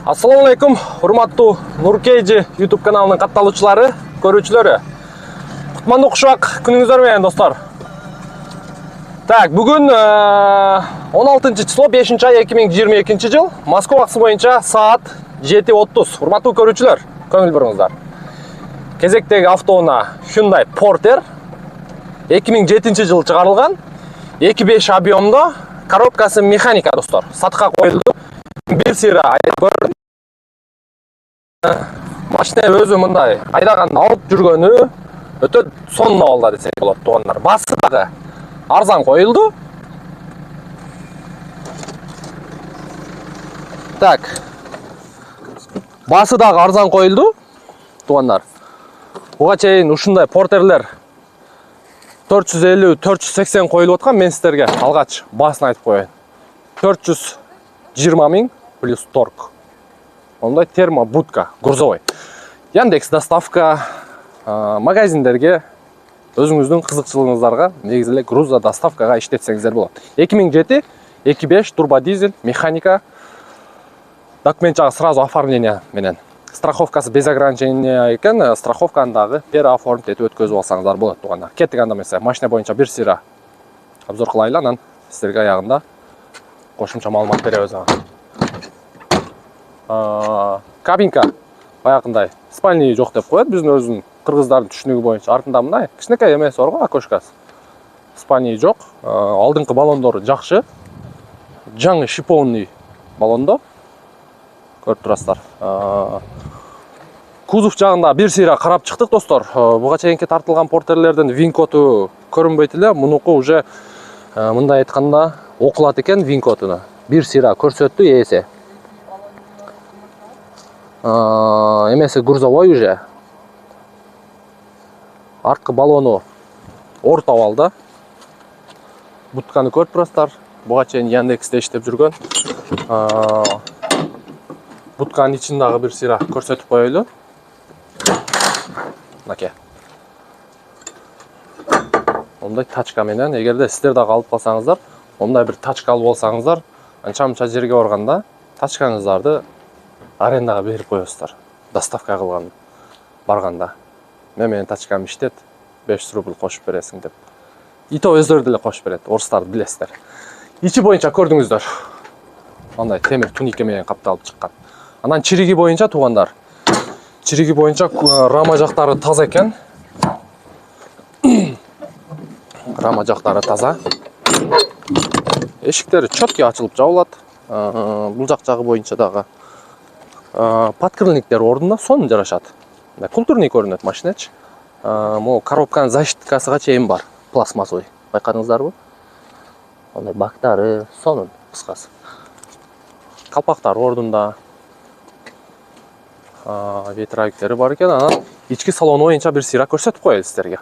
Assalamu алейкум, урматтуу Нуркейджи YouTube каналынын катталуучулары, көрүүчүлөрү. Кутмандуу кушак күнүңүздөр менен достор. Так, бүгүн 16 число 5-ай 2022 жыл, Москва убакыты боюнча саат 7:30. Урматтуу көрүүчүлөр, көңүл буруңуздар. Кезектеги автоунаа Hyundai Porter 2007 жыл чыгарылган, 2.5 объемдо, коробкасы механика достор. Сатка коюлду. Bir sıra ayıp gördüm. Машина өзү мындай айдаган алып жүргөнү өтө сонно болду десек болот туугандар. Басы дагы арзан коюлду. Так. Басы дагы арзан коюлду туугандар. Буга чейин ушундай портерлер 450-480 коюлуп аткан. Мен сиздерге алгач басын айтып коеюн. 420 миң плюс торг. Ондай термобудка, грузовой. Яндекс доставка, магазиндерге өзүңүздүн кызыкчылыгыңыздарга негизи эле груза доставкага иштетсеңиздер болот. 2007, 2.5 турбо дизель, механика. Документ жагы сразу оформление менен. Страховкасы без ограничения экен, страховканы дагы переоформить этип өткөзүп алсаңыздар болот туугандар. Кеттик анда эмесе, машина боюнча бир сыйра обзор кылайлы, анан сиздерге аягында кошумча маалымат беребиз. Кабинка баягындай спальный жок деп коет. Биздин өзүнүн кыргыздардын түшүнүгү боюнча артында мындай кичинекей эмеси бар го, окошкасы. Спальный жок. Алдыңкы баллондору жакшы. Жаңы шиповный баллондо. Көрүп турасыздар. Кузов жагында бир сыйра карап чыктык достор. Буга чейинки тартылган портерлердин винкоту көрүнбөйт эле. Мунуку уже мындай айтканда окулат экен винкотуну. Бир сыйра көрсөттү ээси. Эмеси грузовой уже. Арткы баллону орто абалда. Бутканы көрүп турасыздар. Буга чейин Яндексте иштеп жүргөн. Бутканын ичин дагы бир сыйра көрсөтүп коелу. Мынакей. Ондай тачка менен, эгерде сиздер дагы алып калсаңыздар, ондай бир тачка алып алсаңыздар, анча-мынча жерге барганда тачкаңыздарды арендага берип коесуздар. Доставка кылган барганда. Менин тачкам иштет, 500 рубль кошуп бересиң деп. Ито өздөрү деле кошуп берет, орустарды билесиздер. Ичи боюнча көрдүңүздөр. Андай темир тунике менен капталып чыккан. Анан чириги боюнча туугандар. Чириги боюнча рама жактары таза экен. Рама жактары таза. Эшиктери чөткө ачылып жабылат. Бул жагы боюнча дагы подкрыльниктер ордунда, сонун жарашат. Культурный көрүнөт машинечи. Могу коробканын защиткасыга чейин бар, пластмассовый. Байкадыңыздарбы? Ондай бактары сонун, кыскасы. Калпактар ордунда. Ветровиктери бар экен. Анан ички салону боюнча бир сыйра көрсөтүп коелу сиздерге.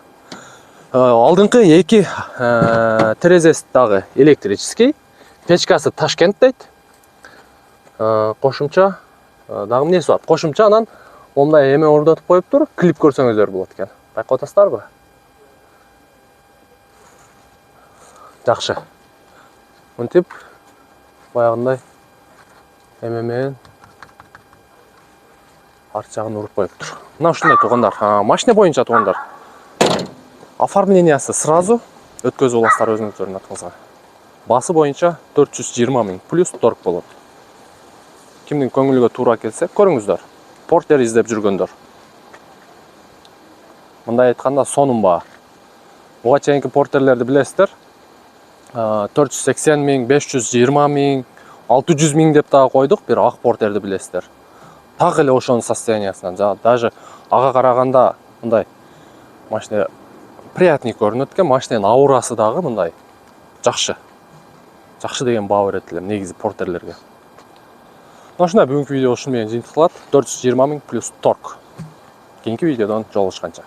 Алдыңкы эки терезеси дагы электрический. Печкасы Ташкент дейт. Кошумча дагы эмнеси бар? Кошумча анан мондай эме орнотуп коюптур. Клип көрсөңүздөр болот экен. Байкап атасыздарбы? Жакшы. Мынтип баягындай эме менен арт жагын уруп коюптур. Мына ушундай туугандар. Машина боюнча туугандар. Оформлениясы сразу өткөзүп аласыздар өзүңүздөрдүн атыңызга. Басы боюнча 420 миң плюс торг болот. Кимдин көңүлгө туура келсе, көрүңүздөр. Портер издеп жүргөндөр. Мындай айтканда сонун баа. Буга чейинки портерлерди билесиздер. 480 миң, 520 миң, 600 миң деп дагы койдук. Бир ак портерди билесиздер. Так эле ошонун состояниясынан, даже ага караганда мындай машина приятный көрүнөт экен. Машинанын аурасы дагы мындай жакшы. Жакшы деген баа берет элем негизи портерлерге. Ошондой бүгүнкү видео ушуну менен жыйынтыкталат. 420 миң плюс торг. Кийинки видеодон жолугушканча.